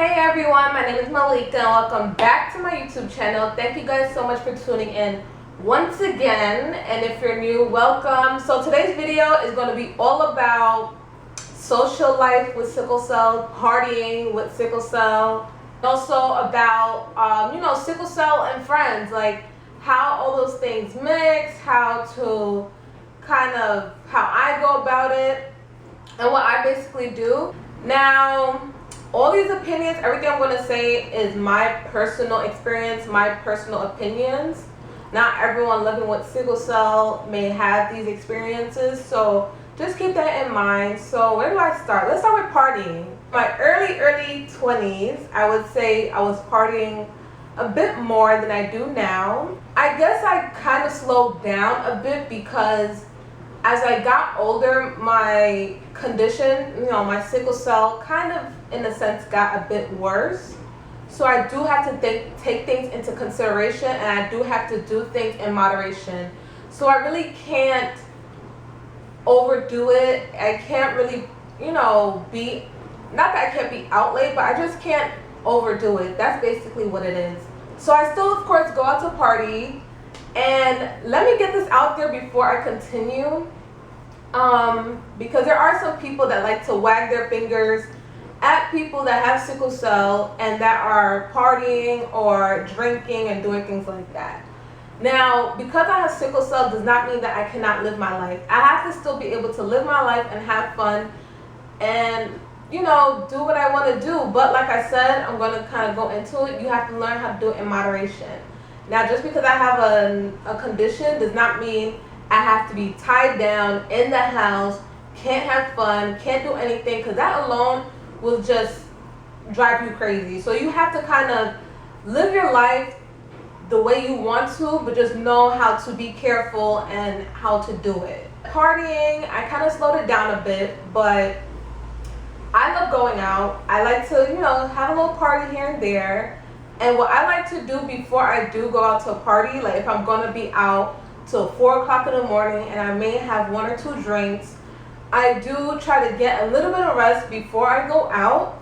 Hey everyone, my name is Malika and welcome back to my YouTube channel. Thank you guys so much for tuning in once again, and if you're new, welcome. So today's video is going to be all about social life with sickle cell, partying with sickle cell, also about sickle cell and friends, like how all those things mix, how I go about it, and what I basically do. Now, all these opinions, everything I'm going to say is my personal experience, my personal opinions. Not everyone living with sickle cell may have these experiences, so just keep that in mind. So where do I start? Let's start with partying. My early 20s, I would say I was partying a bit more than I do now. I guess I kind of slowed down a bit because as I got older, my condition, my sickle cell kind of, in a sense, got a bit worse. So I do have to take things into consideration, and I do have to do things in moderation. So I really can't overdo it. I can't really, be, not that I can't be out late, but I just can't overdo it. That's basically what it is. So I still, of course, go out to party. And let me get this out there before I continue, because there are some people that like to wag their fingers at people that have sickle cell and that are partying or drinking and doing things like that. Now, because I have sickle cell does not mean that I cannot live my life. I have to still be able to live my life and have fun and, do what I want to do. But like I said, I'm going to kind of go into it. You have to learn how to do it in moderation. Now, just because I have a condition does not mean I have to be tied down in the house, can't have fun, can't do anything, because that alone will just drive you crazy. So you have to kind of live your life the way you want to, but just know how to be careful and how to do it. Partying, I kind of slowed it down a bit, but I love going out. I like to, have a little party here and there. And what I like to do before I do go out to a party, like if I'm going to be out till 4 o'clock in the morning and I may have 1 or 2 drinks, I do try to get a little bit of rest before I go out.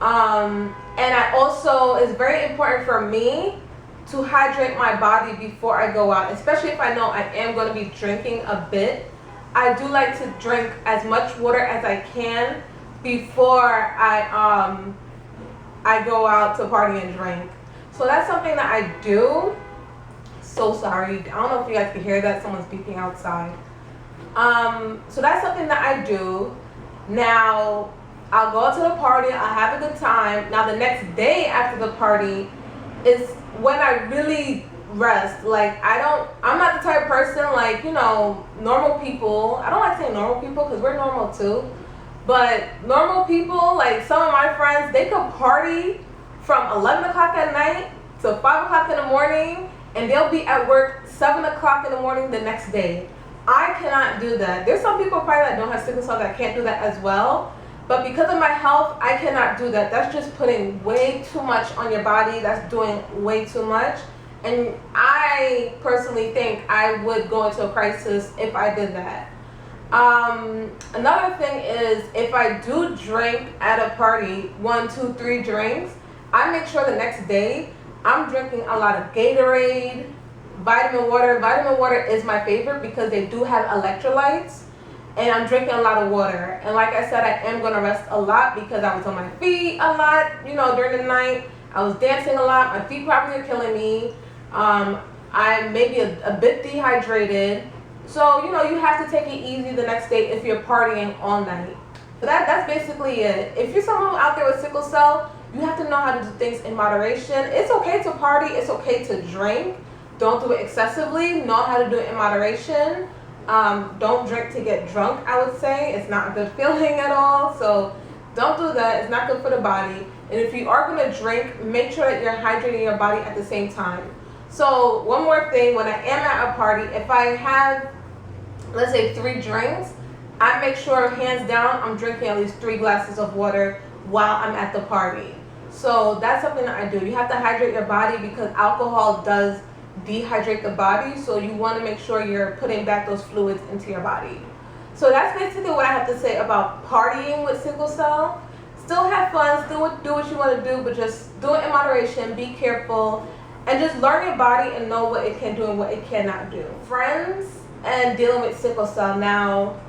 And I also, it's very important for me to hydrate my body before I go out, especially if I know I am going to be drinking a bit. I do like to drink as much water as I can before I go out to party and drink. So that's something that I do. So sorry, I don't know if you guys can hear that, someone's beeping outside. So that's something that I do. Now, I'll go out to the party, I'll have a good time. Now the next day after the party is when I really rest. Like I'm not the type of person like, normal people. I don't like saying normal people because we're normal too. But normal people, like some of my friends, they could party from 11 o'clock at night to 5 o'clock in the morning, and they'll be at work 7 o'clock in the morning the next day. I cannot do that. There's some people probably that don't have sickle cell that can't do that as well. But because of my health, I cannot do that. That's just putting way too much on your body. That's doing way too much. And I personally think I would go into a crisis if I did that. Another thing is, if I do drink at a party, 1, 2, 3 drinks, I make sure the next day I'm drinking a lot of Gatorade, vitamin water. Vitamin water is my favorite because they do have electrolytes, and I'm drinking a lot of water. And like I said, I am going to rest a lot because I was on my feet a lot, during the night. I was dancing a lot. My feet probably are killing me. I'm maybe a bit dehydrated. So, you have to take it easy the next day if you're partying all night. So that's basically it. If you're someone out there with sickle cell, you have to know how to do things in moderation. It's okay to party. It's okay to drink. Don't do it excessively. Know how to do it in moderation. Don't drink to get drunk, I would say. It's not a good feeling at all. So don't do that. It's not good for the body. And if you are going to drink, make sure that you're hydrating your body at the same time. So one more thing, when I am at a party, if I have, let's say, 3 drinks, I make sure, hands down, I'm drinking at least 3 glasses of water while I'm at the party. So that's something that I do. You have to hydrate your body because alcohol does dehydrate the body. So you want to make sure you're putting back those fluids into your body. So that's basically what I have to say about partying with sickle cell. still have fun, still do what you want to do, but just do it in moderation, be careful, and just learn your body and know what it can do and what it cannot do. Friends and dealing with sickle cell. Now,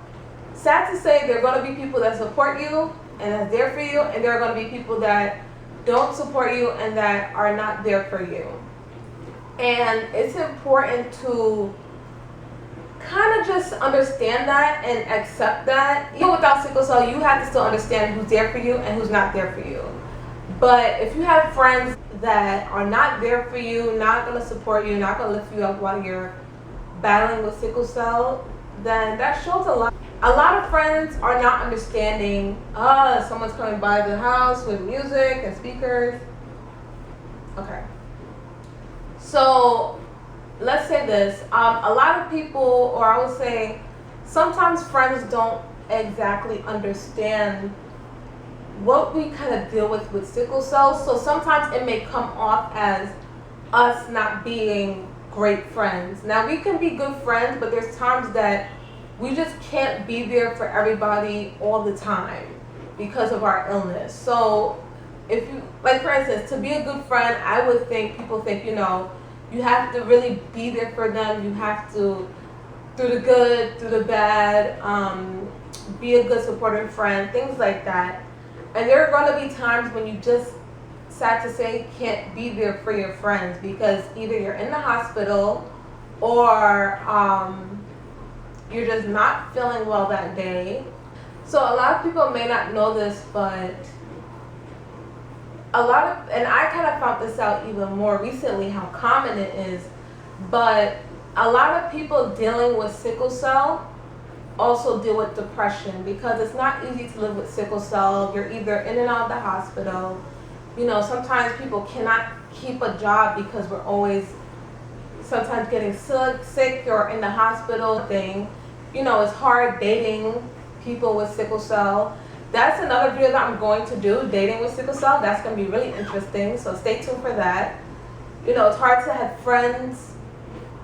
sad to say, there are going to be people that support you and that's there for you, and there are going to be people that don't support you and that are not there for you. And it's important to kind of just understand that and accept that. Even without sickle cell, you have to still understand who's there for you and who's not there for you. But if you have friends that are not there for you, not going to support you, not going to lift you up while you're battling with sickle cell, then that shows a lot. A lot of friends are not understanding, someone's coming by the house with music and speakers. Okay. So let's say this. A lot of people, or I would say sometimes friends don't exactly understand what we kind of deal with sickle cell. So sometimes it may come off as us not being great friends. Now, we can be good friends, but there's times that we just can't be there for everybody all the time because of our illness. So if you, like for instance, to be a good friend, I would think, people think, you know, you have to really be there for them. You have to, through the good, through the bad, be a good supportive friend, things like that. And there are going to be times when you just, sad to say, can't be there for your friends because either you're in the hospital or you're just not feeling well that day. So a lot of people may not know this, but and I kind of found this out even more recently how common it is, but a lot of people dealing with sickle cell also deal with depression because it's not easy to live with sickle cell. You're either in and out of the hospital. You know, sometimes people cannot keep a job because we're always sometimes getting sick or in the hospital thing. You know, it's hard dating people with sickle cell. That's another video that I'm going to do, dating with sickle cell. That's going to be really interesting, so stay tuned for that. You know, it's hard to have friends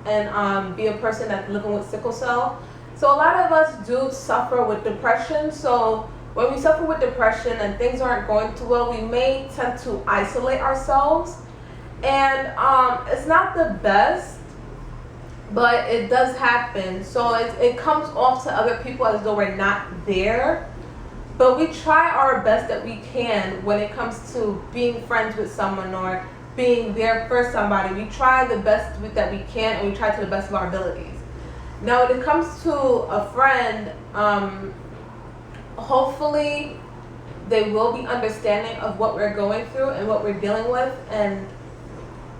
and be a person that's living with sickle cell. So a lot of us do suffer with depression. So when we suffer with depression and things aren't going too well, we may tend to isolate ourselves. And it's not the best, but it does happen. So it comes off to other people as though we're not there. But we try our best that we can when it comes to being friends with someone or being there for somebody. We try the best that we can, and we try to the best of our abilities. Now, when it comes to a friend, hopefully they will be understanding of what we're going through and what we're dealing with. And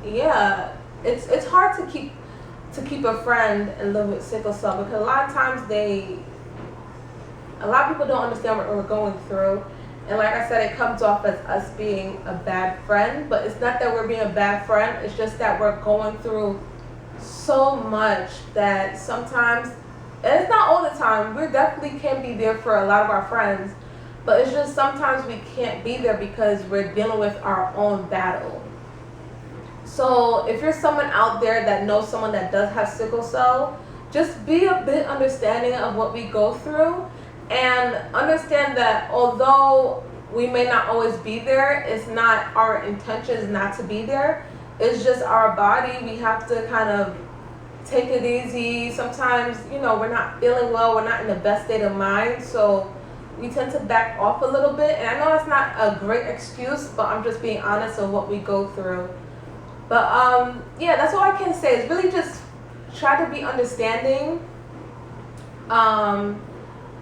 yeah, it's hard to keep a friend and live with sickle cell because a lot of times a lot of people don't understand what we're going through. And like I said, it comes off as us being a bad friend, but it's not that we're being a bad friend. It's just that we're going through so much that sometimes, and it's not all the time, we definitely can be there for a lot of our friends, but it's just sometimes we can't be there because we're dealing with our own battle. So if you're someone out there that knows someone that does have sickle cell, just be a bit understanding of what we go through. And understand that although we may not always be there, it's not our intention not to be there. It's just our body. We have to kind of take it easy. Sometimes, you know, we're not feeling well. We're not in the best state of mind. So we tend to back off a little bit. And I know that's not a great excuse, but I'm just being honest of what we go through. But yeah, that's all I can say is really just try to be understanding.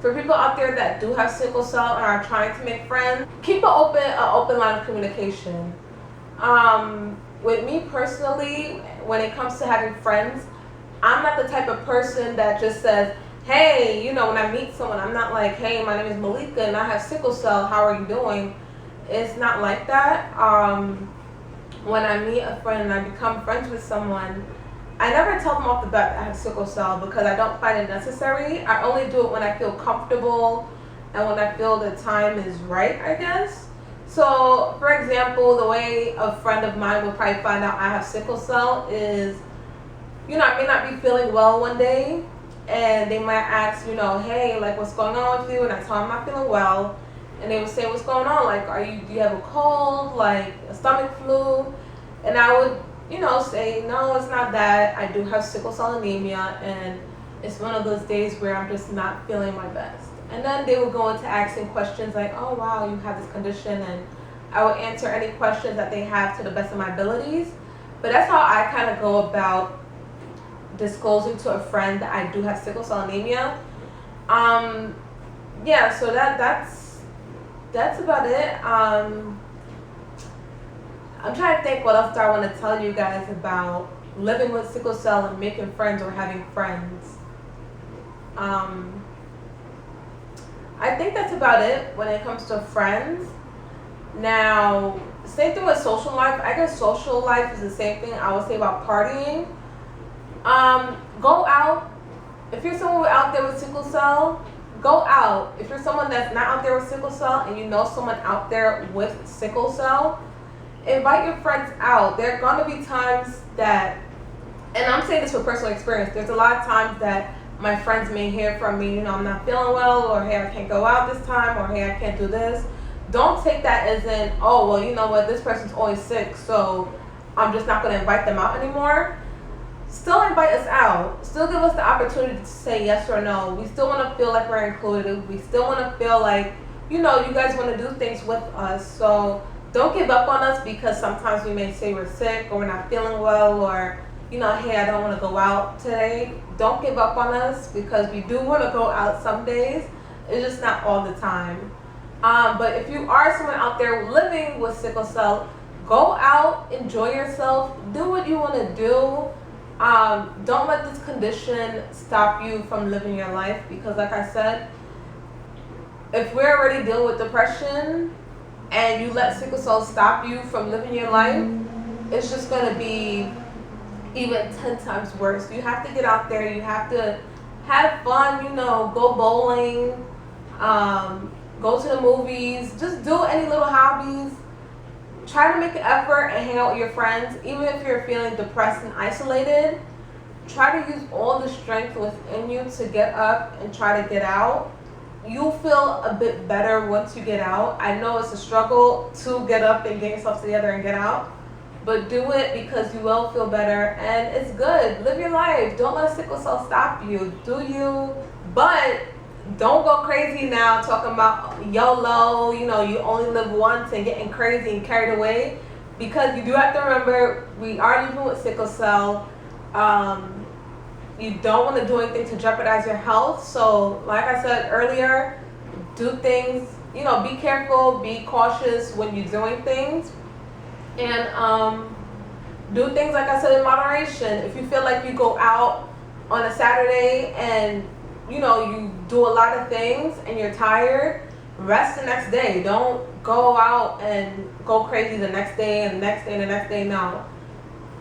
For people out there that do have sickle cell and are trying to make friends, keep an open line of communication. With me personally, when it comes to having friends, I'm not the type of person that just says, hey, you know, when I meet someone, I'm not like, hey, my name is Malika and I have sickle cell, how are you doing? It's not like that. When I meet a friend and I become friends with someone, I never tell them off the bat that I have sickle cell because I don't find it necessary. I only do it when I feel comfortable and when I feel the time is right, I guess. So, for example, the way a friend of mine will probably find out I have sickle cell is, you know, I may not be feeling well one day and they might ask, you know, hey, like what's going on with you? And I tell them I'm not feeling well. and they would say, what's going on? Like, do you have a cold, like a stomach flu? And I would, say, no, it's not that. I do have sickle cell anemia, and it's one of those days where I'm just not feeling my best. And then they would go into asking questions like, oh wow, you have this condition, and I would answer any questions that they have to the best of my abilities. But that's how I kind of go about disclosing to a friend that I do have sickle cell anemia. Yeah, so that's about it. I'm trying to think what else do I want to tell you guys about living with sickle cell and making friends or having friends. I think that's about it when it comes to friends. Now, same thing with social life. I guess social life is the same thing I would say about partying. Go out. If you're someone out there with sickle cell, go out. If you're someone that's not out there with sickle cell and you know someone out there with sickle cell, invite your friends out. There are going to be times that, and I'm saying this for personal experience, there's a lot of times that my friends may hear from me, I'm not feeling well, or hey, I can't go out this time, or hey, I can't do this. Don't take that as in, oh, well, you know what, this person's always sick, so I'm just not going to invite them out anymore. Still invite us out. Still give us the opportunity to say yes or no. We still want to feel like we're included. We still want to feel like, you guys want to do things with us. So don't give up on us because sometimes we may say we're sick or we're not feeling well, or, hey, I don't want to go out today. Don't give up on us because we do want to go out some days. It's just not all the time. But if you are someone out there living with sickle cell, go out, enjoy yourself, do what you want to do. Don't let this condition stop you from living your life because, like I said, if we're already dealing with depression and you let sickle cell stop you from living your life, it's just going to be even 10 times worse. You have to get out there. You have to have fun, go bowling, go to the movies, just do any little hobbies. Try to make an effort and hang out with your friends. Even if you're feeling depressed and isolated, try to use all the strength within you to get up and try to get out. You'll feel a bit better once you get out. I know it's a struggle to get up and get yourself together and get out, but do it because you will feel better and it's good. Live your life. Don't let sickle cell stop you. Do you, but don't go crazy now talking about YOLO, you only live once and getting crazy and carried away, because you do have to remember we are living with sickle cell. You don't want to do anything to jeopardize your health. So like I said earlier, do things, be careful, be cautious when you're doing things, and do things, like I said, in moderation. If you feel like you go out on a Saturday and you do a lot of things and you're tired, rest the next day. Don't go out and go crazy the next day and the next day and the next day. No.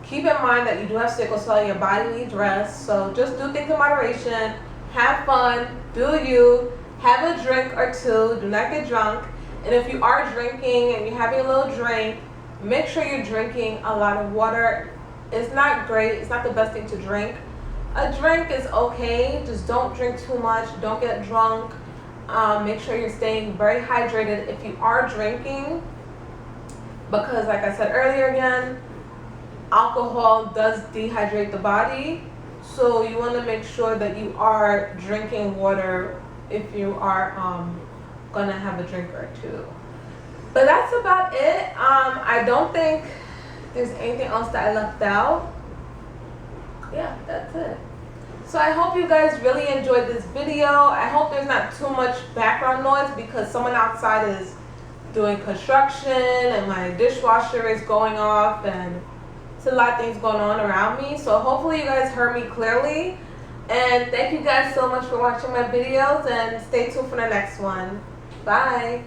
Keep in mind that you do have sickle cell, your body needs rest. So just do things in moderation, have fun, do you, have a drink or two, do not get drunk. And if you are drinking and you're having a little drink, make sure you're drinking a lot of water. It's not great, it's not the best thing to drink. A drink is okay, just don't drink too much, don't get drunk. Make sure you're staying very hydrated if you are drinking, because like I said earlier again, alcohol does dehydrate the body. So you want to make sure that you are drinking water if you are gonna have a drink or two. But that's about it. I don't think there's anything else that I left out. Yeah, that's it. So I hope you guys really enjoyed this video. I hope there's not too much background noise because someone outside is doing construction and my dishwasher is going off and it's a lot of things going on around me. So hopefully you guys heard me clearly. And thank you guys so much for watching my videos, and stay tuned for the next one. Bye.